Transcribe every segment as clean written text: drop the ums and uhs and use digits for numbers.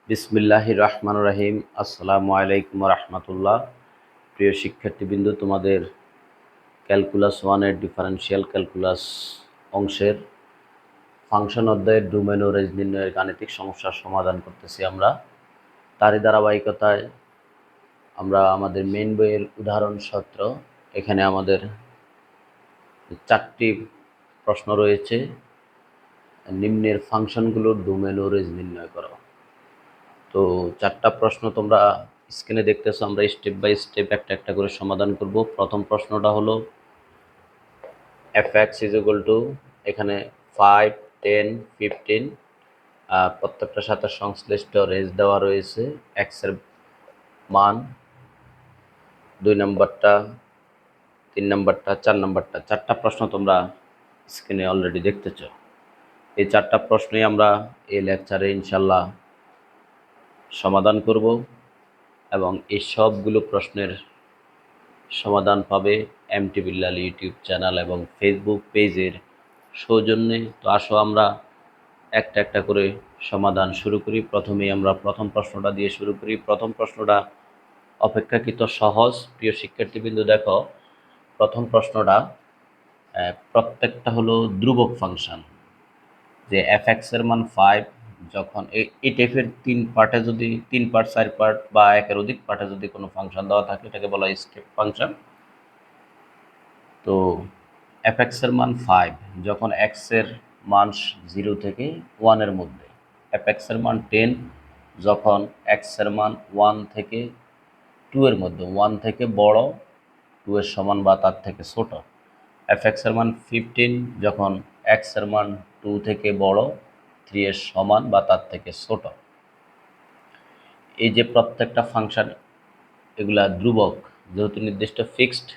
বিসমিল্লাহির রহমানির রহিম। আসসালামু আলাইকুম রহমতুল্লাহ। প্রিয় শিক্ষার্থীবৃন্দ, তোমাদের ক্যালকুলাস ওয়ানের ডিফারেন্সিয়াল ক্যালকুলাস অংশের ফাংশন অধ্যায়ের ডোমেন ও রেঞ্জ নির্ণয়ের গাণিতিক সমস্যার সমাধান করতেছি আমরা। তারই ধারাবাহিকতায় আমরা আমাদের মেইন বইয়ের উদাহরণ সূত্র, এখানে আমাদের 4টি প্রশ্ন রয়েছে। নিম্নের ফাংশনগুলোর ডোমেন ও রেঞ্জ নির্ণয় করো। তো 4টা প্রশ্ন তোমরা স্ক্রিনে দেখতেছো। আমরা স্টেপ বাই স্টেপ একটা একটা করে সমাধান করব। প্রথম প্রশ্নটা হলো f(x) এখানে 5, 10, 15 প্রত্যেকটার সাথে সংশ্লিষ্ট রেঞ্জ দেওয়া রয়েছে। x এর মান 2 নম্বরটা, 3 নম্বরটা, 4 নম্বরটা। 4টা প্রশ্ন তোমরা স্ক্রিনে অলরেডি দেখতেছো। এই 4টা প্রশ্নই আমরা এই লেকচারে ইনশাল্লাহ সমাধান করব এবং এই সবগুলো প্রশ্নের সমাধান পাবে এমটি বিল্লাল ইউটিউব চ্যানেল এবং ফেসবুক পেজের সৌজন্যে। তো আসো আমরা একটা একটা করে সমাধান শুরু করি। প্রথমেই আমরা প্রথম প্রশ্নটা দিয়ে শুরু করি। প্রথম প্রশ্নটা অপেক্ষাকৃত সহজ। প্রিয় শিক্ষার্থীবৃন্দ, দেখো প্রথম প্রশ্নটা প্রত্যেকটা হলো ধ্রুবক ফাংশন। যে f(x) এর মান 5, যখন এই টাইপের 3 পার্টে যদি 3 পার্ট, 4 পার্ট বা একের অধিক পার্টে যদি কোনো ফাংশন দেওয়া থাকে এটাকে বলা হয় স্টেপ ফাংশন। তো f(x) এর মান 5 যখন x এর মান 0 থেকে 1 এর মধ্যে, f(x) এর মান 10 যখন x এর মান 1 থেকে 2 এর মধ্যে, 1 থেকে বড়, 2 এর সমান বা তার থেকে ছোট। f(x) এর মান 15 যখন x এর মান 2 থেকে বড়, 3 এর সমান বা তার থেকে ছোট। এই যে প্রত্যেকটা ফাংশন, এগুলা ধ্রুবক, যেহেতু নির্দিষ্ট ফিক্সড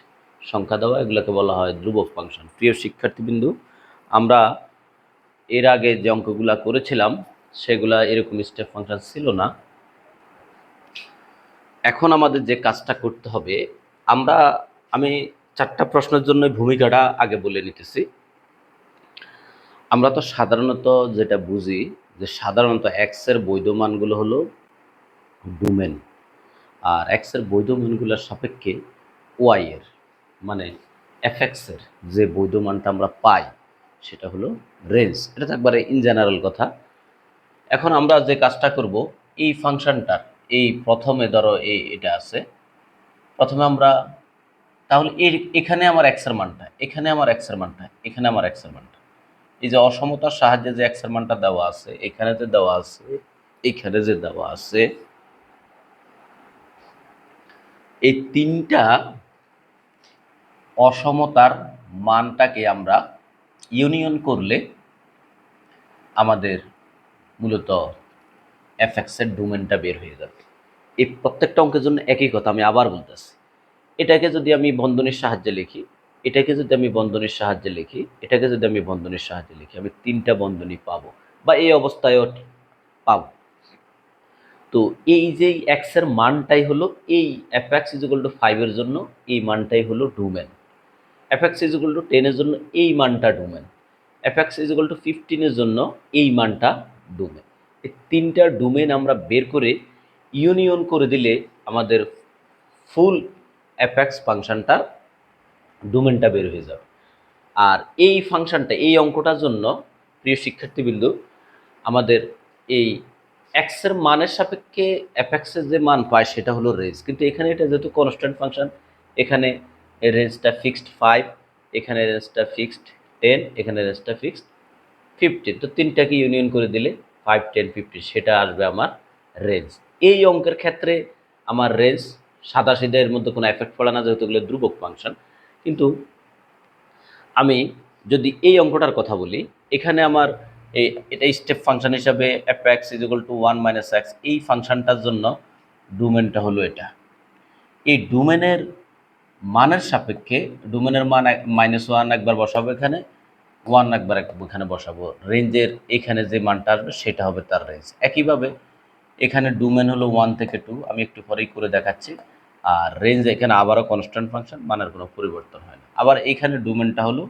সংখ্যা দেওয়া, এগুলোকে বলা হয় ধ্রুবক ফাংশন। প্রিয় শিক্ষার্থীবৃন্দু, আমরা এর আগে যে অঙ্কগুলা করেছিলাম সেগুলা এরকম স্টেপ ফাংশন ছিল না। এখন আমাদের যে কাজটা করতে হবে, আমি 4টা প্রশ্নের জন্য ভূমিকাটা আগে বলে নিতেছি। আমরা তো সাধারণত যেটা বুঝি যে সাধারণত এক্স এর বৈধ মানগুলো হলো ডোমেন, আর এক্স এর বৈধ মানগুলোর সাপেক্ষে ওয়াই এর মানে f(x) এর যে বৈধ মানটা আমরা পাই সেটা হলো রেঞ্জ। এটা তো একবারে ইন জেনারেল কথা। এখন আমরা যে কাজটা করব, এই ফাংশনটার এই প্রথমে ধরো এটা আছে, প্রথমে আমরা তাহলে এখানে আমার x এর মানটা, এখানে আমার x এর মানটা, এখানে আমার x এর মানটা, এই যে অসমতার সাহায্যে যে x এর মানটা দেওয়া আছে, এখানে যে দেওয়া আছে, এখানে যে দেওয়া আছে, এই 3টা অসমতার মানটাকে আমরা ইউনিয়ন করলে আমাদের মূলত f(x) এর ডোমেনটা বের হয়ে যাবে। এই প্রত্যেকটা অঙ্কের জন্য একই কথা, আমি আবার বলতেছি। এটাকে যদি আমি বন্ধনীর সাহায্যে লিখি, এটাকে যদি আমি বন্ধনীর সাহায্যে লিখি, এটাকে যদি আমি বন্ধনীর সাহায্যে লিখি, আমি 3টা বন্ধনী পাবো বা এই অবস্থায়ও পাবো। তো এই যে x এর মানটাই হলো, এই f(x) = 5 এর জন্য এই মানটাই হলো ডোমেন। f(x) = 10 এর জন্য এই মানটা ডোমেন। f(x) = 15 এর জন্য এই মানটা ডোমেন। এই 3টা ডোমেন আমরা বের করে ইউনিয়ন করে দিলে আমাদের ফুল f(x) ফাংশনটার ডোমেনটা বের হয়ে যাবে। আর এই ফাংশনটা, এই অঙ্কটার জন্য প্রিয় শিক্ষার্থীবৃন্দ, আমাদের এই x এর মানের সাপেক্ষে f(x) এর যে মান পায় সেটা হলো রেঞ্জ। কিন্তু এখানে এটা যেহেতু কনস্ট্যান্ট ফাংশন, এখানে রেঞ্জটা ফিক্সড 5, এখানে রেঞ্জটা ফিক্সড 10, এখানে রেঞ্জটা ফিক্সড 15। তো 3টাকে ইউনিয়ন করে দিলে 5, 10, 15 সেটা আসবে আমার রেঞ্জ। এই অঙ্কের ক্ষেত্রে আমার রেঞ্জ সাদাসিধা, এর মধ্যে কোনো এফেক্ট পড়ে না, যেহেতু এগুলো ধ্রুবক ফাংশন। কিন্তু আমি যদি এই অঙ্কটার কথা বলি, এখানে আমার এটা স্টেপ ফাংশন হিসাবে f(x) = 1 - x, এই ফাংশনটার জন্য ডোমেনটা হলো এটা। এই ডোমেনের মানের সাপেক্ষে, ডোমেনের মান -1 একবার বসাবো, এখানে 1 একবার এখানে বসাবো, রেঞ্জের এখানে যে মানটা আসবে সেটা হবে তার রেঞ্জ। একইভাবে এখানে ডোমেন হলো 1 থেকে 2, আমি একটু পরেই করে দেখাচ্ছি। আর রেঞ্জ এখানে আবারও কনস্ট্যান্ট ফাংশন, মানের কোনো পরিবর্তন হয় না। আবার এইখানে ডোমেনটা হলো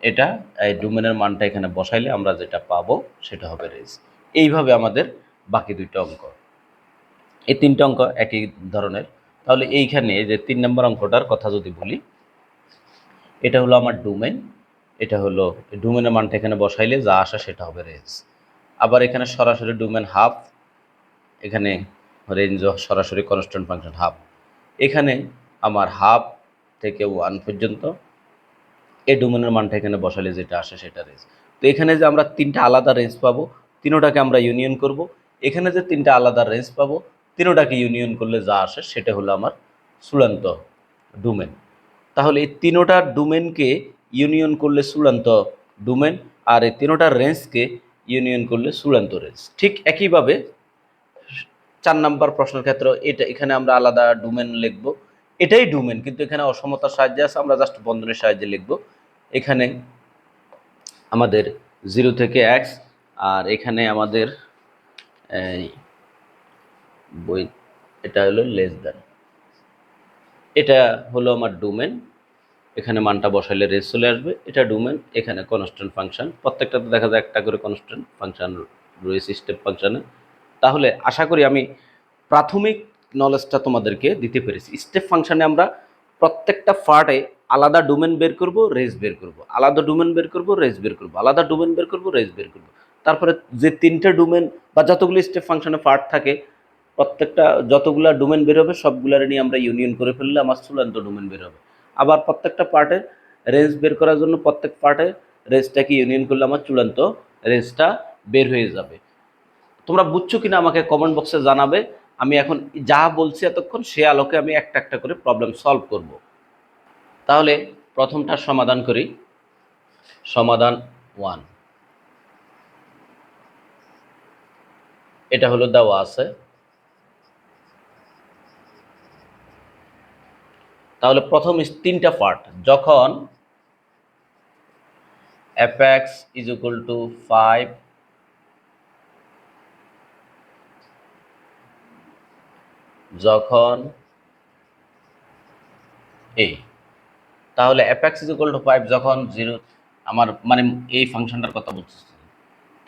এটা, এই ডোমেনের মানটা এখানে বসাইলে আমরা যেটা পাবো সেটা হবে রেঞ্জ। এইভাবে আমাদের বাকি দুইটা অঙ্ক। এই তিনটা অঙ্ক একই ধরনের। তাহলে এইখানে যে 3 নম্বর অঙ্কটার কথা যদি বলি, এটা হলো আমার ডোমেন, এটা হলো ডোমেনের মানটা এখানে বসাইলে যা আসে সেটা হবে রেঞ্জ। আবার এখানে সরাসরি ডোমেন হাফ, এখানে রেঞ্জ সরাসরি কনস্ট্যান্ট ফাংশন হাফ। এখানে আমার হাফ থেকে 1 পর্যন্ত এই ডোমেনের মানটা এখানে বসালে যেটা আসে সেটা রেঞ্জ। তো এখানে যে আমরা তিনটা আলাদা রেঞ্জ পাবো, তিনোটাকে আমরা ইউনিয়ন করব। এখানে যে তিনটা আলাদা রেঞ্জ পাবো, তিনোটাকে ইউনিয়ন করলে যা আসে সেটা হলো আমার চূড়ান্ত ডোমেন। তাহলে এই তিনোটা ডোমেনকে ইউনিয়ন করলে চূড়ান্ত ডোমেন, আর এই তিনোটা রেঞ্জকে ইউনিয়ন করলে চূড়ান্ত রেঞ্জ। ঠিক একইভাবে 4 নাম্বার প্রশ্নের ক্ষেত্রে এটা এখানে আমরা আলাদা ডোমেন লিখব। এটাই ডোমেন, কিন্তু এখানে অসমতার সাহায্যে আছে, আমরা জাস্ট বন্ধনের সাহায্যে লিখব। এখানে আমাদের 0 থেকে x, আর এখানে আমাদের এই বই এটা হলো লেস দ্যান। এটা হলো আমার ডোমেন, এখানে মানটা বসাইলে রেঞ্জ চলে আসবে। এটা ডোমেন, এখানে কনস্ট্যান্ট ফাংশন, প্রত্যেকটাতে দেখা যায় একটা করে কনস্ট্যান্ট ফাংশন রয়েছে স্টেপ ফাংশনে। তাহলে আশা করি আমি প্রাথমিক নলেজটা তোমাদেরকে দিতে পেরেছি। স্টেপ ফাংশনে আমরা প্রত্যেকটা পার্টে আলাদা ডোমেন বের করব, রেঞ্জ বের করব, আলাদা ডোমেন বের করব, রেঞ্জ বের করব, আলাদা ডোমেন বের করব, রেঞ্জ বের করব। তারপরে যে তিনটে ডোমেন বা যতগুলো স্টেপ ফাংশনে পার্ট থাকে, প্রত্যেকটা যতগুলা ডোমেন বের হবে সবগুলার নিয়ে আমরা ইউনিয়ন করে ফেললে আমার চূড়ান্ত ডোমেন বের হবে। আবার প্রত্যেকটা পার্টে রেঞ্জ বের করার জন্য প্রত্যেক পার্টে রেঞ্জটাকে ইউনিয়ন করলে আমার চূড়ান্ত রেঞ্জটা বের হয়ে যাবে। তোমরা বুঝছো কিনা আমাকে কমেন্ট বক্সে জানাবে। আমি এখন যা বলছি এতক্ষণ সে আলোকে আমি একটা একটা করে প্রবলেম সলভ করব। তাহলে প্রথমটার সমাধান করি। সমাধান 1, এটা হলো দেওয়া আছে। তাহলে প্রথম তিনটা পার্ট, যখন fx is equal to 5, যখন এই, তাহলে fx is equal to 5 যখন 0, আমার মানে এই ফাংশনটার কথা বলছি,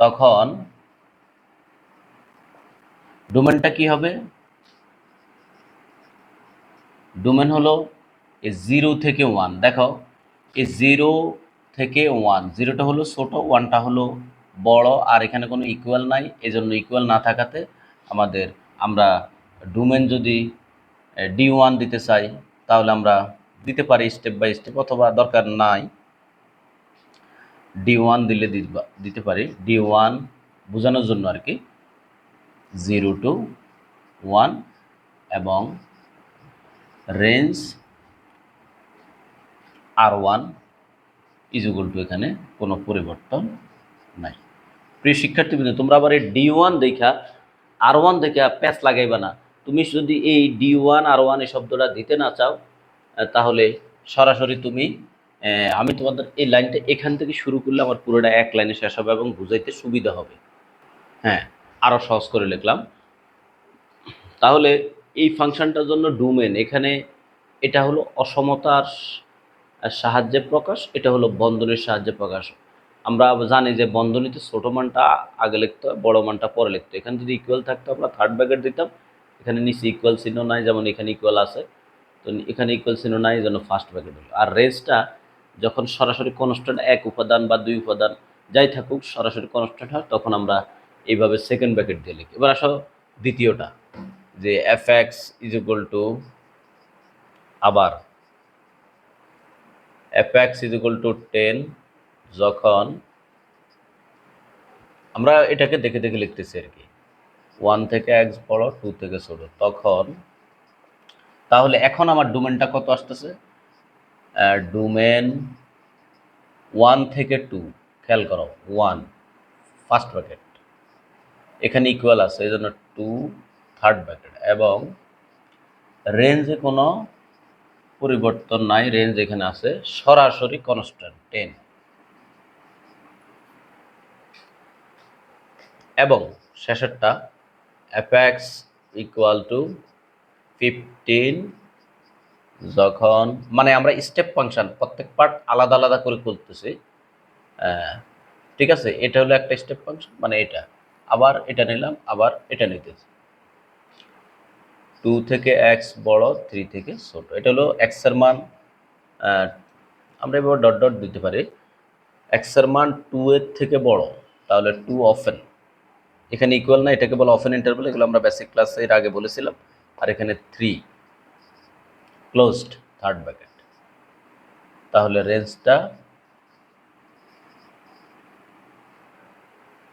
তখন ডোমেনটা কি হবে? ডোমেন হলো এই 0 থেকে 1। দেখো এই 0 থেকে 1, 0টা হলো ছোট, 1টা হলো বড়, আর এখানে কোনো ইকুয়াল নাই। এই জন্য ইকুয়াল না থাকাতে আমাদের, আমরা ডোমেন যদি D1 দিতে চাই তাহলে আমরা দিতে পারি স্টেপ বাই স্টেপ, অথবা দরকার নাই D1 দিলে দিতে পারি। D1 বোঝানোর জন্য আর কি, 0 to 1, এবং range R1 is equal to, এখানে কোনো পরিবর্তন নাই। প্রিয় শিক্ষার্থীবৃন্দ, তোমরা আবার এই D1 দেখা R1 দেখে প্যাচ লাগাইবা না। তুমি যদি এই D1 R1 এই শব্দটা দিতে না চাও, তাহলে সরাসরি তুমি, আমি তোমাদের এই লাইনটা এখান থেকে শুরু করলে আমার পুরোটা এক লাইনে শেষ হবে এবং বুঝাইতে সুবিধা হবে। হ্যাঁ, আরও সহজ করে লিখলাম। তাহলে এই ফাংশনটার জন্য ডোমেন এখানে, এটা হলো অসমতার সাহায্যে প্রকাশ, এটা হলো বন্ধনীর সাহায্যে প্রকাশ। আমরা জানি যে বন্ধনীতে ছোট মানটা আগে লিখতে হয়, বড় মানটা পরে লিখতে হয়। এখানে যদি ইকুয়াল থাকতো আমরা থার্ড ব্র্যাকেট দিতাম, এখানে নিচে ইকুয়াল চিহ্ন নাই, যেমন এখানে ইকুয়াল আছে, তো এখানে ইকুয়াল চিহ্ন নাই, এই জন্য ফার্স্ট ব্র্যাকেট হলো। আর রেঞ্জটা যখন সরাসরি কনস্ট্যান্ট 1 উপাদান বা 2 উপাদান যাই থাকুক সরাসরি কনস্ট্যান্ট হয়, তখন আমরা এইভাবে সেকেন্ড ব্র্যাকেট দিয়ে লিখি। এবার আসো দ্বিতীয়টা, যে fx ইজ ইকুয়াল টু, আবার fx ইজ ইকুয়াল টু 10, যখন, আমরা এটাকে দেখে দেখে লিখতেছি আর কি, 1 থেকে x বড়, 2 থেকে ছোট, তখন। তাহলে এখন আমার ডোমেনটা কত আসতেছে? ডোমেন 1 থেকে 2, খেয়াল করো 1 ফার্স্ট ব্র্যাকেট, এখানে ইকুয়াল আছে এই জন্য 2 থার্ড ব্র্যাকেট, এবং রেঞ্জে কোনো পরিবর্তন নাই, রেঞ্জ এখানে আছে সরাসরি কনস্ট্যান্ট 10, এবং শেষেরটা fx ইকুয়াল টু 15, যখন, মানে আমরা স্টেপ ফাংশন প্রত্যেক পার্ট আলাদা আলাদা করে করতেছি। ঠিক আছে, এটা হলো একটা স্টেপ ফাংশন, মানে এটা আবার এটা নিলাম, আবার এটা নিতেছি। 2 থেকে এক্স বড়, 3 থেকে ছোট। এটা হলো এক্স এর মান। আমরা এবার ডট ডট দিতে পারি। এক্স এর মান 2 এর থেকে বড়, তাহলে 2 অফেন। এখানে ইকুয়াল না, এটাকে বলা অফেন ইন্টারভ্যাল, এগুলো আমরা বেসিক ক্লাসে এর আগে বলেছিলাম। আর এখানে 3 ক্লোজড থার্ড ব্র্যাকেট। তাহলে রেঞ্জটা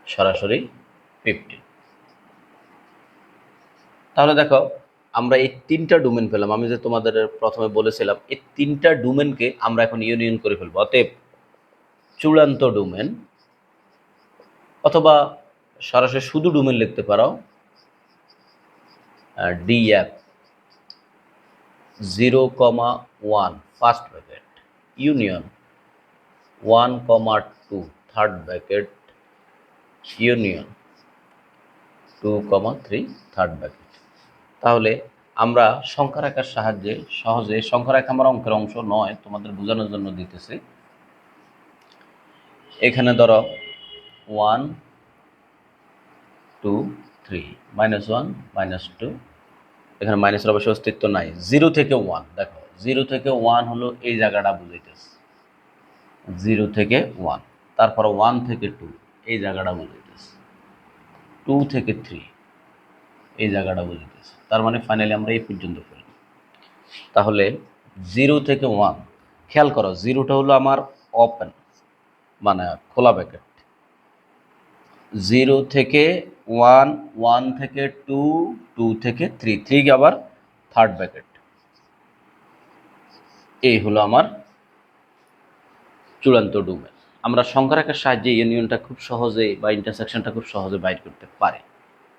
সরাসরি 15। তাহলে দেখো, আমরা এই 3টা ডোমেন পেলাম। আমি যে তোমাদের প্রথমে বলেছিলাম, এই 3টা ডোমেনকে আমরা এখন ইউনিয়ন করে ফেলবো। অতএব চূড়ান্ত ডোমেন, অথবা সরাসরি শুধু ডোমেন লিখতে পারো, DF 0,1 first bracket union 1,2 third bracket union 2,3 third bracket. তাহলে আমরা সংখ্যা রেখার সাহায্যে সহজে, সংখ্যা রেখা আমার অঙ্কের অংশ নয়, তোমাদের বোঝানোর জন্য দিতেছি। এখানে ধরো 1 2 3 -1 -2, এখানে মাইনাসের অবশ্য অস্তিত্ব নাই। 0 থেকে 1, দেখো 0 থেকে 1 হলো এই জায়গাটা বুঝাইতেছে, 0 থেকে 1। তারপর 1 থেকে 2 এই জায়গাটা বুঝাইতেছে, 2 থেকে 3 এই জায়গাটা বুঝাইতেছে। তার মানে ফাইনালি আমরা এই পর্যন্ত ফেলব। তাহলে 0 থেকে 1, খেয়াল করো 0টা হলো আমার ওপেন, মানে খোলা ব্র্যাকেট। 0 থেকে 1, 1 থেকে 2, 2 থেকে 3, 3 আবার থার্ড ব্র্যাকেট। এই হলো আমার চূড়ান্ত ডোমেন। আমরা সংখ্যা রেখার সাহায্যে ইউনিয়নটা খুব সহজে বা ইন্টারসেকশনটা খুব সহজে বাইর করতে পারি।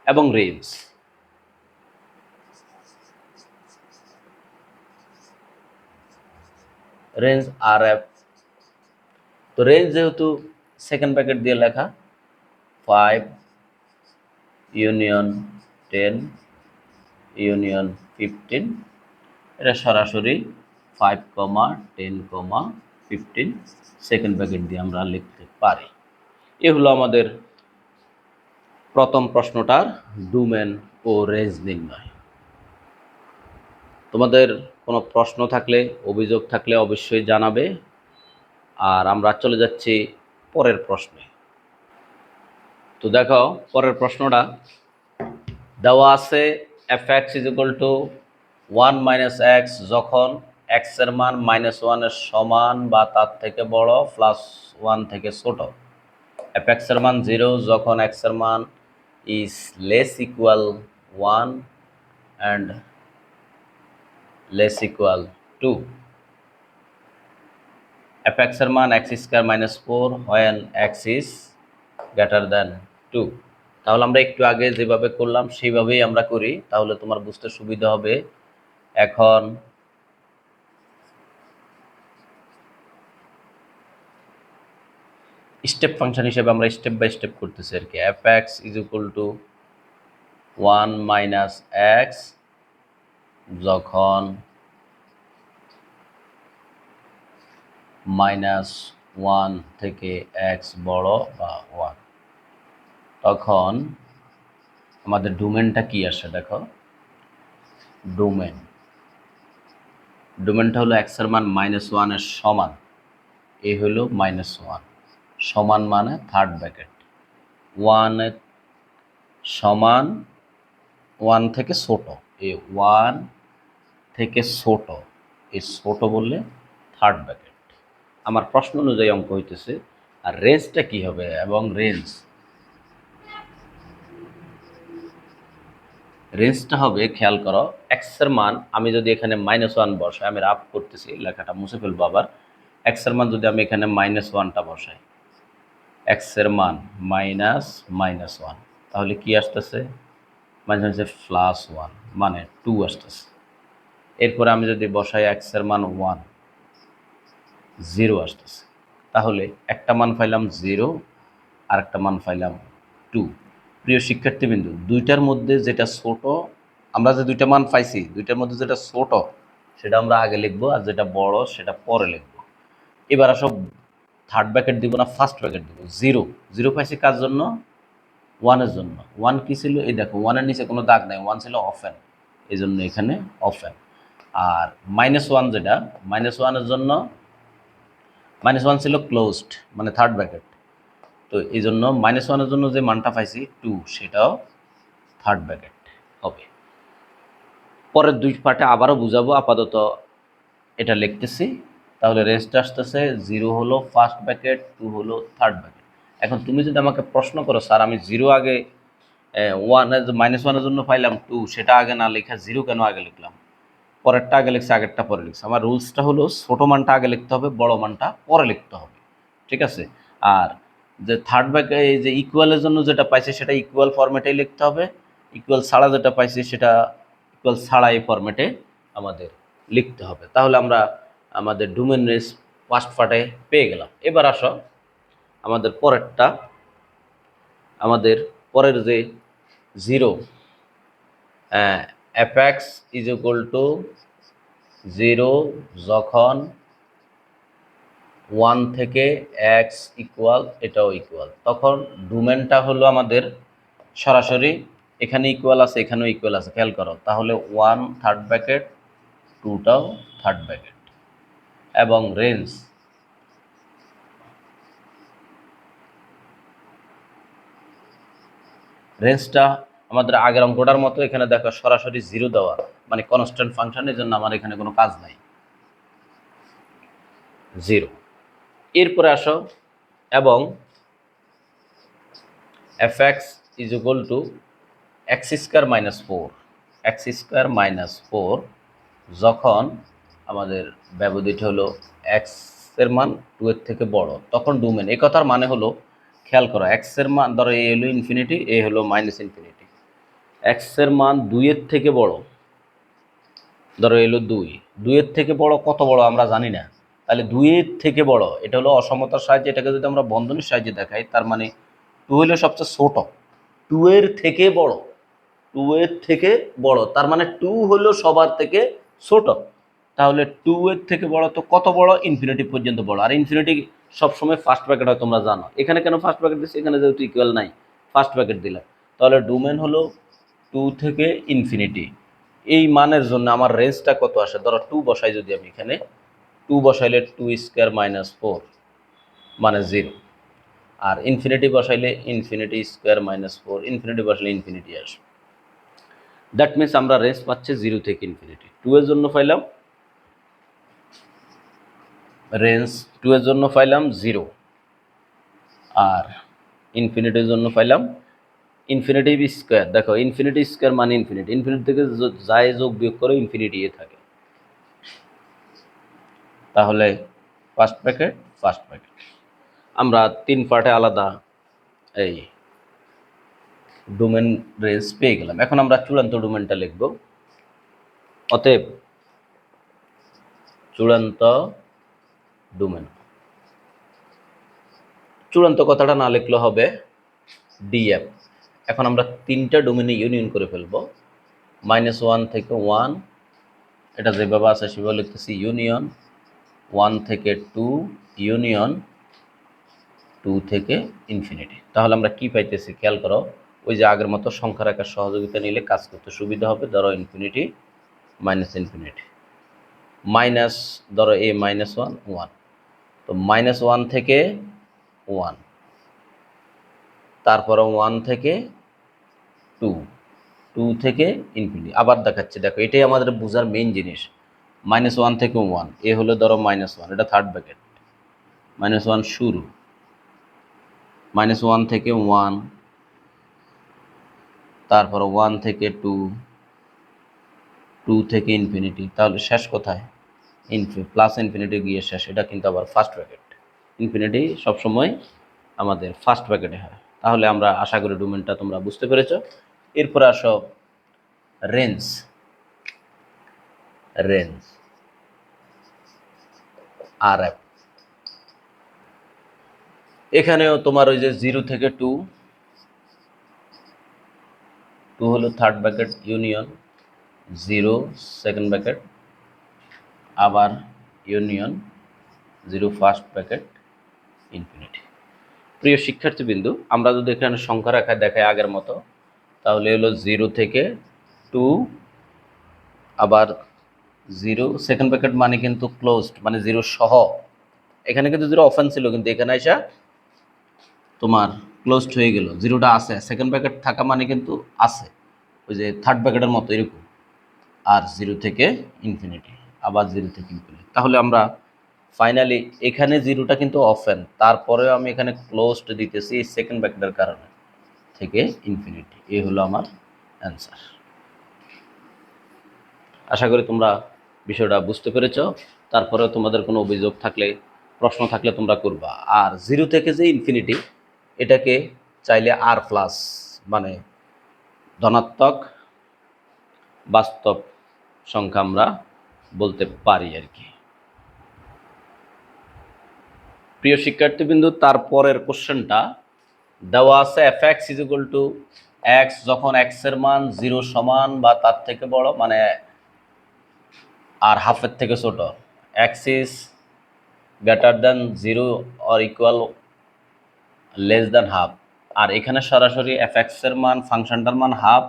এবং রেঞ্জ, রেঞ্জ আর এফ। তো রেঞ্জ যেহেতু সেকেন্ড ব্র্যাকেট দিয়ে লেখা, 5 ইউনিয়ন 10 ইউনিয়ন 15, এটা সরাসরি 5, 10, 15 সেকেন্ড ব্র্যাকেট দিয়ে আমরা লিখতে পারি। এ হলো আমাদের প্রথম প্রশ্নটার ডোমেন ও রেঞ্জ নির্ণয়। তোমাদের কোনো প্রশ্ন থাকলে, অভিযোগ থাকলে অবশ্যই জানাবে। আর আমরা চলে যাচ্ছি পরের প্রশ্নে। তো দেখো, পরের প্রশ্নটা দেওয়া আছে f(x = 1 - x) যখন x এর মান -1 এর সমান বা তার থেকে বড়, +1 থেকে ছোট। f(x) এর মান 0 যখন x এর মান is less equal 1 and less equal 2। f(x) এর মান x² - 4 when x is greater than 2। তাহলে আমরা একটু আগে যেভাবে করলাম সেইভাবেই আমরা করি, তাহলে তোমার বুঝতে সুবিধা হবে। এখন স্টেপ ফাংশন হিসেবে আমরা স্টেপ বাই স্টেপ করতেছি আর কি। f(x) = 1 - x যখন -1 থেকে x বড় বা 1, তখন আমাদের ডোমেনটা কি আসে দেখো। ডোমেনটা হলো x এর মান -1 এর সমান, এই হলো -1, সমান মানে থার্ড ব্র্যাকেট, 1 এর সমান 1 থেকে ছোট, এই 1 থেকে ছোট, এই ছোট বললে থার্ড ব্র্যাকেট। আমার প্রশ্ন অনুযায়ী অঙ্ক হইতেছে। আর রেঞ্জটা কি হবে, এবং রেঞ্জটা হবে, খেয়াল করো, x এর মান আমি যদি এখানে -1 বসাই, আমি রাফ করতেছি, লেখাটা মুছে ফেলবো আবার। x এর মান যদি আমি এখানে -1টা বসাই, x এর মান -1, তাহলে কি আসতেছে, +1 মানে 2 আসতেছে। এরপরে আমি যদি বসাই x এর মান 1, 0 আসতেছে। তাহলে একটা মান পাইলাম 0, আর একটা মান পাইলাম 2। প্রিয় শিক্ষার্থীবৃন্দ, দুইটার মধ্যে যেটা ছোট, আমরা যে দুইটা মান পাইছি, দুইটার মধ্যে যেটা ছোট সেটা আমরা আগে লিখবো, আর যেটা বড় সেটা পরে লিখবো। এবার আসো, থার্ড ব্র্যাকেট দিব না ফার্স্ট ব্র্যাকেট দিব। 0 পাইছি কার জন্য, ওয়ানের জন্য ওয়ান কী ছিল, এই দেখো ওয়ানের নিচে কোনো দাগ নাই, ওয়ান ছিল অফেন, এই জন্য এখানে অফেন। আর -1 যেটা, -1-এর জন্য -1 ছিল ক্লোজড, মানে থার্ড ব্র্যাকেট, তো এই জন্য -1-এর জন্য যে মানটা পাইছি 2, সেটাও থার্ড ব্র্যাকেট হবে। পরের দুই পার্টে আবারও বুঝাবো, আপাতত এটা লিখতেছি। তাহলে রেস্ট আসতেছে 0 হলো ফার্স্ট ব্র্যাকেট, 2 হলো থার্ড ব্র্যাকেট। এখন তুমি যদি আমাকে প্রশ্ন করো স্যার আমি 0 আগে -1-এর জন্য পাইলাম 2, সেটা আগে না লেখা 0 কেন আগে লিখলাম? পরেরটা আগে লিখছি, আগেরটা পরে লিখছি। আমার রুলসটা হলো ছোটো মানটা আগে লিখতে হবে, বড় মানটা পরে লিখতে হবে, ঠিক আছে? আর যে থার্ড ব্র্যাকেট, এই যে ইকুয়ালের জন্য যেটা পাইছি সেটা ইকুয়াল ফরম্যাটেই লিখতে হবে, ইকুয়াল ছাড়া যেটা পাইছি সেটা ইকুয়াল ছাড়া এই ফরম্যাটে আমাদের লিখতে হবে। তাহলে আমরা আমাদের ডোমেন রেঞ্জ ফার্স্ট পার্টে পেয়ে গেলাম। এবার আসো আমাদের পরেরটা, আমাদের পরের যে 0 fx ইজ ইকুয়াল টু 0 যখন 1 থেকে x ইকুয়াল, এটাও ইকুয়াল, তখন ডোমেনটা হলো আমাদের সরাসরি এখানে ইকুয়াল আছে, এখানেও ইকুয়াল আছে, খেয়াল করো। তাহলে 1 থার্ড ব্র্যাকেট, 2টাও থার্ড ব্র্যাকেট, এবং রেঞ্জটা আমাদের আগের অঙ্কটার মতো, এখানে দেখো সরাসরি 0 দেওয়া, মানে কনস্ট্যান্ট ফাংশনের জন্য আমার এখানে কোনো কাজ নাই, 0। এরপরে আসো, এবং fx is equal to x² - 4, x² - 4 যখন আমাদের ব্যবধিটা হলো x এর মান 2 এর থেকে বড়, তখন ডোমেন। এই কথার মানে হলো, খেয়াল করো, x এর মান ধরো এ হলো ইনফিনিটি, এ হলো -ইনফিনিটি, x এর মান 2 এর থেকে বড়, ধরো এলো 2 এর থেকে বড়, কত বড় আমরা জানি না, তাহলে 2 এর থেকে বড়, এটা হলো অসমতার সাহায্যে, এটাকে যদি আমরা বন্ধনীর সাহায্যে দেখাই, তার মানে 2 হলো সবচেয়ে ছোট, 2 এর থেকে বড়, 2 এর থেকে বড়, তার মানে 2 হলো সবার থেকে ছোট। তাহলে 2 এর থেকে বড় তো কত বড়? ইনফিনিটি পর্যন্ত বড়। আর ইনফিনিটি সবসময় ফার্স্ট ব্র্যাকেট হয়, তোমরা জানো। এখানে কেন ফার্স্ট ব্র্যাকেট দিচ্ছি? এখানে যেহেতু ইকুয়াল নাই, ফার্স্ট ব্র্যাকেট দিলাম। তাহলে ডোমেন হলো 2 থেকে ইনফিনিটি। এই মানের জন্য আমার রেঞ্জটা কত আসে? ধরো 2 বসাই, যদি আমি এখানে 2 বসাইলে 2² - 4 মানে 0, আর ইনফিনিটি বসাইলে ইনফিনিটি² - 4, ইনফিনিটি বসাইলে ইনফিনিটি আসবে। দ্যাট মিনস আমরা রেঞ্জ পাচ্ছি 0 থেকে ইনফিনিটি। 2 এর জন্য পাইলাম রেঞ্জ, 2 এর জন্য পাইলাম 0, আর ইনফিনিটির জন্য পাইলাম ইনফিনিটি স্কোয়ার। দেখো ইনফিনিটি স্কোয়ার মানে ইনফিনিটি, ইনফিনিটি থেকে যাই যোগ বিয়োগ করে ইনফিনিটি এ থাকে। তাহলে ফার্স্ট ব্র্যাকেট, ফার্স্ট ব্র্যাকেট। আমরা 3 পার্টে আলাদা এই ডোমেন রেঞ্জ পেয়ে গেলাম। এখন আমরা চূড়ান্ত ডোমেনটা লিখব। অতএব চূড়ান্ত ডোমেন, চূড়ান্ত কথাটা না লিখলে হবে ডিএফ। এখন আমরা 3টা ডোমেনে ইউনিয়ন করে ফেলবো। -1 থেকে 1, এটা যেভাবে আছে সেভাবে লিখতেছি, ইউনিয়ন 1 থেকে 2, ইউনিয়ন 2 থেকে ইনফিনিটি। তাহলে আমরা কি পাইতেছি খেয়াল করো, ওই যে আগের মতো সংখ্যা রাখার সহযোগিতা নিলে কাজ করতে সুবিধা হবে। ধরো ইনফিনিটি ইনফিনিটি মাইনাস, ধরো a -1 1, তো -1 থেকে 1, তারপরে 1 থেকে 2, 2 থেকে ইনফিনিটি। আবার দেখাচ্ছি, দেখো এটাই আমাদের বোঝার মেইন জিনিস। -1 থেকে 1, এ হলো ধরো -1, এটা থার্ড ব্র্যাকেট, -1 শুরু, -1 থেকে 1, তারপর 1 থেকে 2, 2 থেকে ইনফিনিটি। তাহলে শেষ কোথায়? প্লাস ইনফিনিটি গিয়ে শেষ। এটা কিন্তু আবার ফার্স্ট ব্র্যাকেট। ইনফিনিটি সবসময় আমাদের ফার্স্ট ব্র্যাকেটে হয়। তাহলে আমরা আশা করি ডোমেনটা তোমরা বুঝতে পেরেছো। এরপরে আসো রেঞ্জ। রেঞ্জ আর এফ, এখানেও তোমার ওই যে 0 থেকে 2, 2 হলো third bracket, union 0 second bracket, আবার ইউনিয়ন 0 ফার্স্ট ব্র্যাকেট, ইনফিনিটি। প্রিয় শিক্ষার্থীবৃন্দু, আমরা যদি এখানে সংখ্যা রেখায় দেখাই আগের মতো, তাহলে হলো 0 থেকে 2, আবার 0 সেকেন্ড ব্র্যাকেট মানে কিন্তু ক্লোজড, মানে 0 সহ। এখানে কিন্তু 0 ওপেন ছিল, কিন্তু এখানে এসে তোমার ক্লোজড হয়ে গেল। 0টা আছে, সেকেন্ড ব্র্যাকেট থাকা মানে কিন্তু আছে, ওই যে থার্ড ব্র্যাকেটের মতো এরকম। আর 0 থেকে ইনফিনিটি, আবার 0 থেকে ইনফিনিটি। তাহলে আমরা ফাইনালি এখানে 0টা কিন্তু ওপেন, তারপরেও আমি এখানে ক্লোজড দিতেছি এই সেকেন্ড ব্র্যাকেটের কারণে, থেকে ইনফিনিটি। এই হলো আমার অ্যান্সার। আশা করি তোমরা বিষয়টা বুঝতে পেরেছ। তারপরেও তোমাদের কোনো অভিযোগ থাকলে, প্রশ্ন থাকলে তোমরা করবা। আর 0 থেকে যে ইনফিনিটি, এটাকে চাইলে আর প্লাস, মানে ধনাত্মক বাস্তব সংখ্যা আমরা বলতে পারি আর কি। প্রিয় শিক্ষার্থীবৃন্দু, তারপরের কোশ্চেনটা দেওয়া আছে f(x) x যখন x এর মান 0 সমান বা তার থেকে বড়, মানে আর হাফের থেকে ছোট, x is greater than 0 or equal less than half। আর এখানে সরাসরি f(x) এর মান, ফাংশনটার মান হাফ,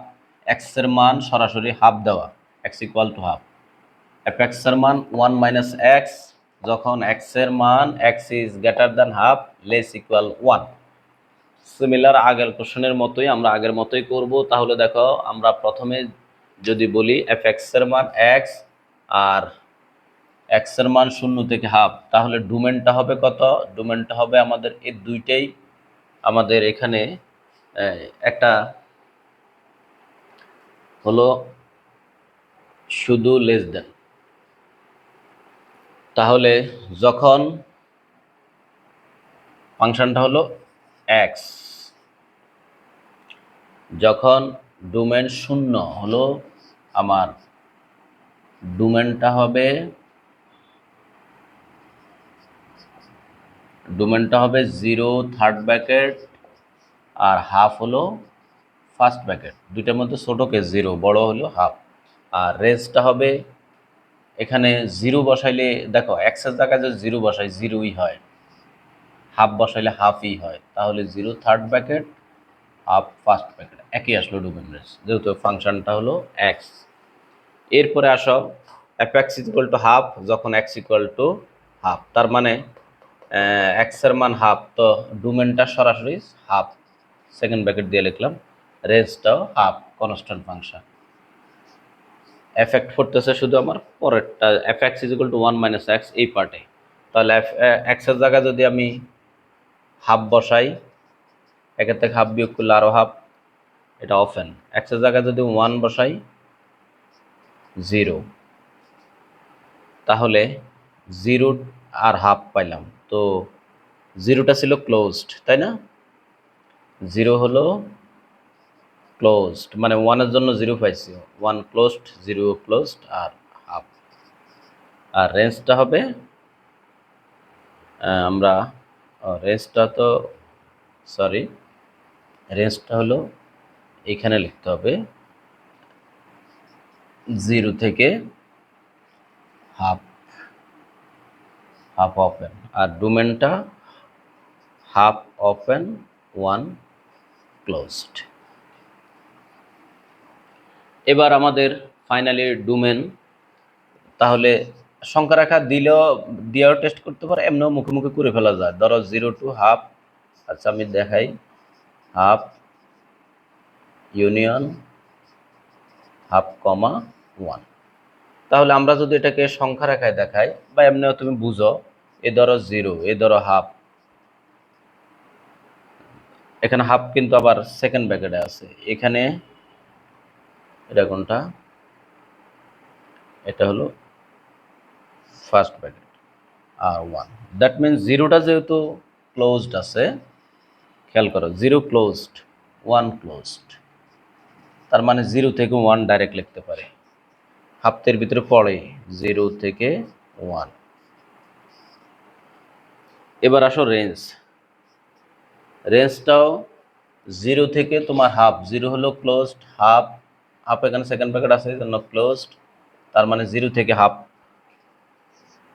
x এর মান সরাসরি হাফ দেওয়া, x equal to half। f(x) এর মান 1 minus x যখন x এর মান x is greater than half less equal 1। Similar আগের কোশ্চেনের মতোই আমরা আগের মতোই করব। তাহলে দেখো, আমরা প্রথমে যদি বলি f(x) এর মান x আর x এর মান 0 থেকে হাফ, তাহলে ডোমেনটা হবে কত? ডোমেনটা হবে আমাদের এই দুইটাই, আমাদের এখানে একটা হলো শুধু লেস দেন। তাহলে যখন ফাংশনটা হলো x, যখন ডোমেন 0 হলো আমার ডোমেনটা হবে 0 থার্ড ব্র্যাকেট আর হাফ হলো ফার্স্ট ব্র্যাকেট। দুইটার মধ্যে ছোটকে 0, বড় হলো হাফ। আর রেঞ্জটা হবে এখানে 0 বসাইলে দেখো, এক্সের জায়গায় যদি 0 বসাই 0ই হয়, হাফ বসাইলে হাফই হয়। তাহলে 0 third bracket, half first bracket, একই আসলো ডোমেন রেঞ্জ, যেহেতু ফাংশনটা হলো এক্স। এরপরে আসো f(x) = হাফ যখন x = হাফ, তার মানে এক্স এর মান হাফ, তো ডোমেনটা সরাসরি হাফ, সেকেন্ড ব্র্যাকেট দিয়ে লিখলাম, রেঞ্জটাও হাফ, কনস্ট্যান্ট ফাংশন। এফেক্ট করতেছে শুধু আমার পরেরটা, f(x) = 1 minus x এই পার্টে। তাহলে x এর জায়গায় যদি আমি হাফ বসাই, একের থেকে হাফ বিয়োগ করলে আরও হাফ, এটা ওপেন। x এর জায়গায় যদি 1 বসাই 0, তাহলে 0 আর হাফ পাইলাম। তো 0টা ছিল ক্লোজড, তাই না? 0 হলো ক্লোজড, মানে 1 এর জন্য 0 পাইছি, 1 ক্লোজড, 0 ক্লোজড আর হাফ। আর রেঞ্জটা হবে আমরা রেঞ্জটা তো সরি রেঞ্জটা হলো এইখানে লিখতে হবে 0 থেকে হাফ, হাফ ওপেন। আর ডোমেনটা হাফ ওপেন, 1 ক্লোজড। এবার আমাদের ফাইনালি ডোমেন, তাহলে সংখ্যা রেখা দিয়েও টেস্ট করতে পারে, এমনিও মুখে মুখে করে ফেলা যায়। ধরো 0 to হাফ, আচ্ছা আমি দেখাই, হাফ ইউনিয়ন হাফ কমা 1। তাহলে আমরা যদি এটাকে সংখ্যা রেখায় দেখাই, বা এমনিও তুমি বুঝো, এ ধরো 0, এ ধরো হাফ, এখানে হাফ কিন্তু আবার সেকেন্ড ব্র্যাকেটে আছে, এখানে এটা কোনটা, এটা হলো ফার্স্ট ব্র্যাকেট আর 1। দ্যাট মিনস 0টা যেহেতু ক্লোজড আছে, খেয়াল করো 0 ক্লোজড, 1 ক্লোজড, তার মানে 0 থেকে 1 ডাইরেক্ট লিখতে পারে, হাফতের ভিতরে পড়ে 0 থেকে 1। এবার আসো রেঞ্জ, রেঞ্জটাও 0 থেকে তোমার হাফ, 0 হলো ক্লোজড, হাফ, হাফ এখানে সেকেন্ড ব্র্যাকেট আছে এই জন্য ক্লোজড, তার মানে 0 থেকে হাফ,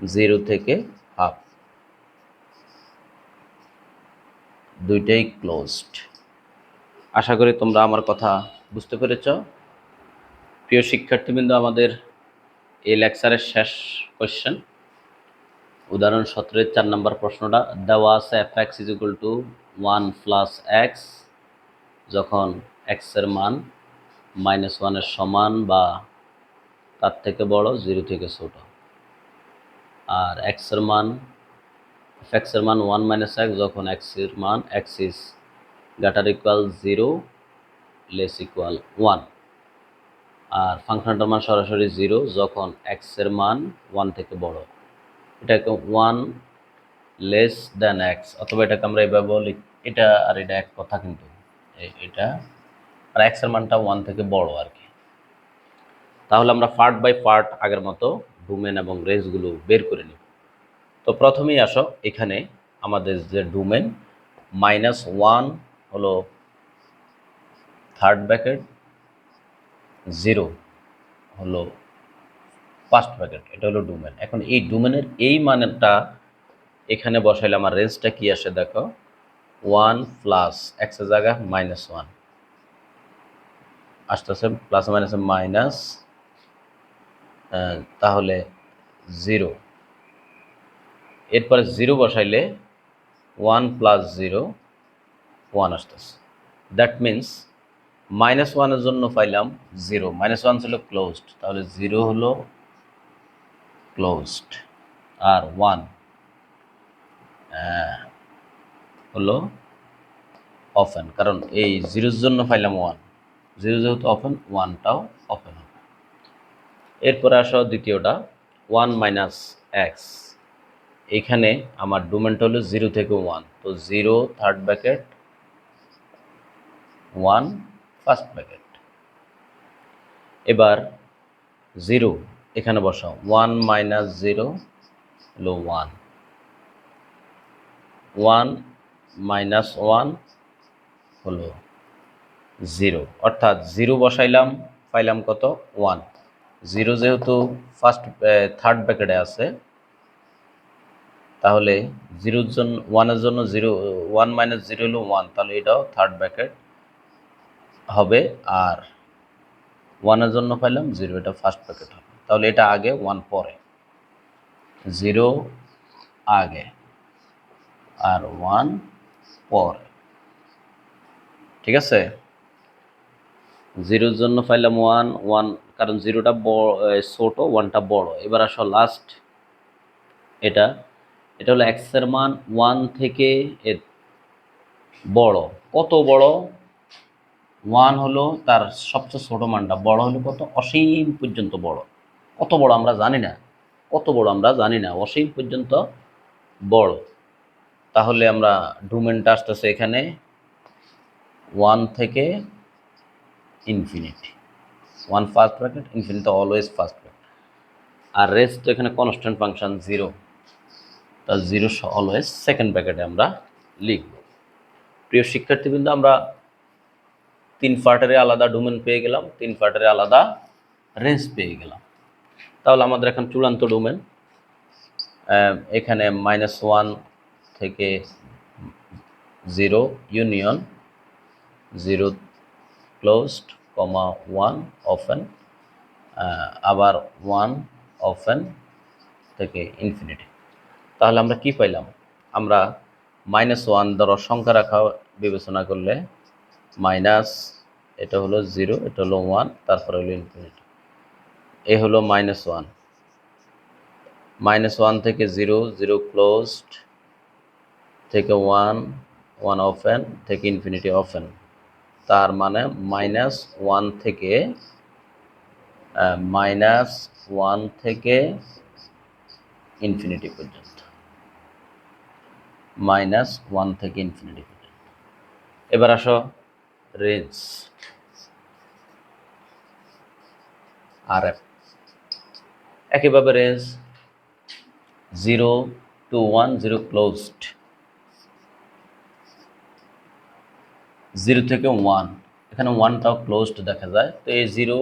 0 থেকে হাফ। দুইটাই ক্লোজড। আশা করি তোমরা আমার কথা বুঝতে পেরেছ। প্রিয় শিক্ষার্থীবৃন্দ, আমাদের এই লেকচারের শেষ কোয়েশ্চেন, উদাহরণ 17 4 নম্বর প্রশ্নটা দেওয়া আছে f(x) = 1 + x যখন x এর মান -1 এর সমান বা তার থেকে বড়, 0 থেকে ছোট, আর x এর মান f(x) এর মান 1 - x যখন x এর মান x is > 0 <= 1, আর ফাংশনটার মান সরাসরি 0 যখন x এর মান 1 থেকে বড়। এটাকে 1 < x, অথবা এটাকে আমরা এভাবে বলি, এটা আর এটা এক কথা, কিন্তু এটা আর x এর মানটা 1 থেকে বড় আর কি। তাহলে আমরা পার্ট বাই পার্ট আগের মতো ডোমেন এবং রেঞ্জগুলো বের করে নিব। তো প্রথমেই আসো, এখানে আমাদের যে ডোমেন -1 হলো থার্ড ব্র্যাকেট, 0 হলো ফার্স্ট ব্র্যাকেট, এটা হলো ডোমেন। এখন এই ডোমেনের এই মানটা এখানে বসাইলে আমার রেঞ্জটা কি আসে দেখো, 1 + x এর জায়গা -1 আসতেছে, প্লাস মাইনাসে মাইনাস, তাহলে 0। এরপরে 0 বসাইলে 1 + 0 1 আসতেছে। দ্যাট মিন্স -1 এর জন্য পাইলাম 0, -1 ছিল ক্লোজড, তাহলে 0 হলো ক্লোজড, আর 1 হলো ওপেন, কারণ এই 0 এর জন্য পাইলাম 1, 0 যেহেতু ওপেন, 1টাও ওপেন হবে। এরপরে আসো দ্বিতীয়টা 1 - x, এখানে আমার ডোমেনটা হলো 0 থেকে 1, তো 0 থার্ড ব্র্যাকেট, 1 ফার্স্ট ব্র্যাকেট। এবার 0 এখানে বসাও, 1 - 0 হলো 1, 1 - 1 হলো 0, অর্থাৎ 0 বসাইলাম, পাইলাম কত, 1। 0 যেহেতু থার্ড ব্র্যাকেটে আছে, তাহলে 0 জন্য 1 এর জন্য 0, 1 - 0 হলো 1, তাহলে এটাও থার্ড ব্র্যাকেট হবে, আর 1 এর জন্য পাইলাম 0, এটা ফার্স্ট ব্র্যাকেট হবে। তাহলে এটা আগে, 1 পরে, 0 আগে আর 1 পরে, ঠিক আছে। 0 এর জন্য পাইলাম 1, 1 কারণ 0টা ছোট, 1টা বড়। এবার আসো লাস্ট, এটা হলো x এর মান 1 থেকে বড়। কত বড়? 1 হলো তার সবচেয়ে ছোট মানটা, বড় হলো কত, অসীম পর্যন্ত বড়। কত বড় আমরা জানি না, কত বড় আমরা জানি না, অসীম পর্যন্ত বড়। তাহলে আমরা ডোমেনটা আসতেছে এখানে 1 থেকে infinity, 1 first bracket, infinity always first bracket, আর রেস্ট তো এখানে কনস্ট্যান্ট ফাংশন 0, তা 0 অলওয়েজ সেকেন্ড ব্র্যাকেটে আমরা লিখব। প্রিয় শিক্ষার্থীবৃন্দ, আমরা 3 পার্টের আলাদা ডোমেন পেয়ে গেলাম, 3 পার্টের আলাদা রেঞ্জ পেয়ে গেলাম। তাহলে আমাদের এখন চূড়ান্ত ডোমেন, এখানে -1 থেকে 0 ইউনিয়ন 0 ক্লোজড, 1 ওপেন, আবার 1 ওপেন থেকে ইনফিনিটি। তাহলে আমরা কি পাইলাম? আমরা -1 দ্বারা সংখ্যা রাখা বিবেচনা করলে মাইনাস, এটা হলো 0, এটা হলো 1, তারপরে হলো ইনফিনিটি। এ হলো -1, -1 থেকে 0, 0 ক্লোজড থেকে 1, 1 ওপেন থেকে ইনফিনিটি ওপেন। তার মানে -1 থেকে ইনফিনিটি পর্যন্ত, -1 থেকে ইনফিনিটি পর্যন্ত। এবার আসো রেঞ্জ, RF একইভাবে রেঞ্জ 0 to 1, 0 ক্লোজড, 0 থেকে 1, এখানে 1টাও ক্লোজড দেখা যায়, তো এই 0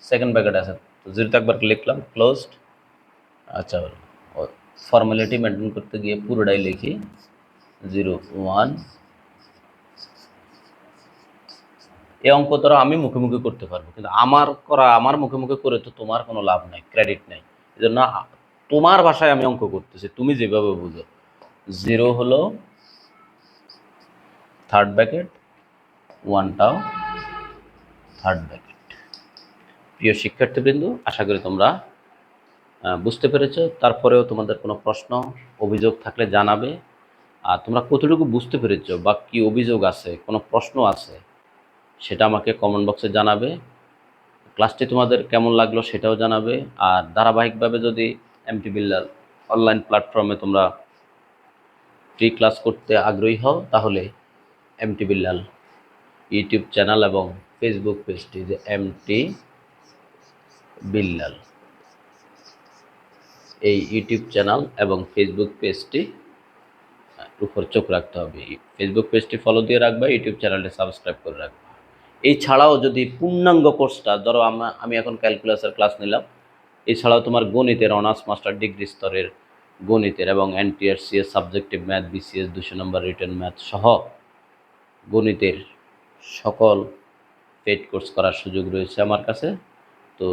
সেকেন্ড ব্র্যাকেট আছে, তো 0তে একবার লিখলাম ক্লোজড। আচ্ছা, ফর্মালিটি মেনটেন করতে গিয়ে পুরোটাই লিখি, 0 1 এই অঙ্ক ধরো আমি মুখে মুখে করতে পারবো, কিন্তু আমার মুখে মুখে করে তো তোমার কোনো লাভ নাই, ক্রেডিট নাই। এই জন্য তোমার ভাষায় আমি অঙ্ক করতেছি, তুমি যেভাবে বুঝো। 0 হলো থার্ড ব্র্যাকেট, 1টাও থার্ড ব্র্যাকেট। প্রিয় শিক্ষার্থীবৃন্দ, আশা করি তোমরা বুঝতে পেরেছো। তারপরেও তোমাদের কোনো প্রশ্ন অভিযোগ থাকলে জানাবে। আর তোমরা কতটুকু বুঝতে পেরেছো বা কি অভিযোগ আছে, কোনো প্রশ্ন আছে, সেটা আমাকে কমেন্ট বক্সে জানাবে। ক্লাসটি তোমাদের কেমন লাগলো সেটাও জানাবে। আর ধারাবাহিকভাবে যদি এমটি বিল্লাল অনলাইন প্ল্যাটফর্মে তোমরা ফ্রি ক্লাস করতে আগ্রহী হও, তাহলে এমটি বিল্লাল ইউটিউব চ্যানেল এবং ফেসবুক পেজটি, যে এমটি বিল্লাল, এই ইউটিউব চ্যানেল এবং ফেসবুক পেজটি উপর চোখ রাখতে হবে। ফেসবুক পেজটি ফলো দিয়ে রাখবা, ইউটিউব চ্যানেলটি সাবস্ক্রাইব করে রাখবা। এই ছাড়াও যদি পূর্ণাঙ্গ কোর্সটা ধরো, আমি এখন ক্যালকুলাসের ক্লাস নিলাম, এছাড়াও তোমার গণিতের অনার্স মাস্টার ডিগ্রি স্তরের গণিতের এবং NTR CS subjective math, BCS 200 নম্বর রিটেন ম্যাথ সহ গণিতের সকল পেড কোর্স করার সুযোগ রয়েছে আমার কাছে। তো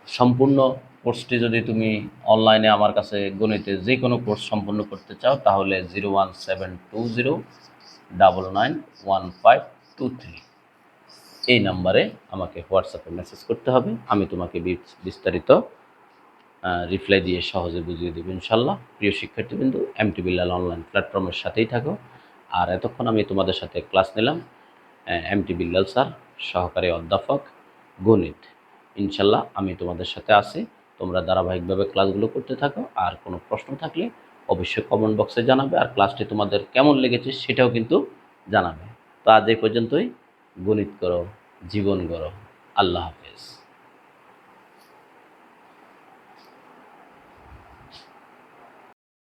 সম্পূর্ণ কোর্সটি যদি তুমি অনলাইনে আমার কাছে গণিতের যে কোনো কোর্স সম্পূর্ণ করতে চাও, তাহলে 01720991523 এই নাম্বারে আমাকে হোয়াটসঅ্যাপে মেসেজ করতে হবে। আমি তোমাকে বিস্তারিত রিপ্লাই দিয়ে সহজে বুঝিয়ে দেবো ইনশাল্লাহ। প্রিয় শিক্ষার্থীবৃন্দ, এমটি বিল্লাল অনলাইন প্ল্যাটফর্মের সাথেই থাকো। আর এতক্ষণ আমি তোমাদের সাথে ক্লাস নিলাম, এমটি বিল্লাল স্যার, সহকারী অধ্যাপক গণিত। ইনশাল্লাহ আমি তোমাদের সাথে আছি, তোমরা ধারাবাহিকভাবে ক্লাসগুলো করতে থাকো। আর কোনো প্রশ্ন থাকলে অবশ্যই কমেন্ট বক্সে জানাবে, আর ক্লাসটি তোমাদের কেমন লেগেছে সেটাও কিন্তু জানাবে। তো আজ এই পর্যন্তই। গণিত করো, জীবন গড়ো। আল্লাহ হাফেজ।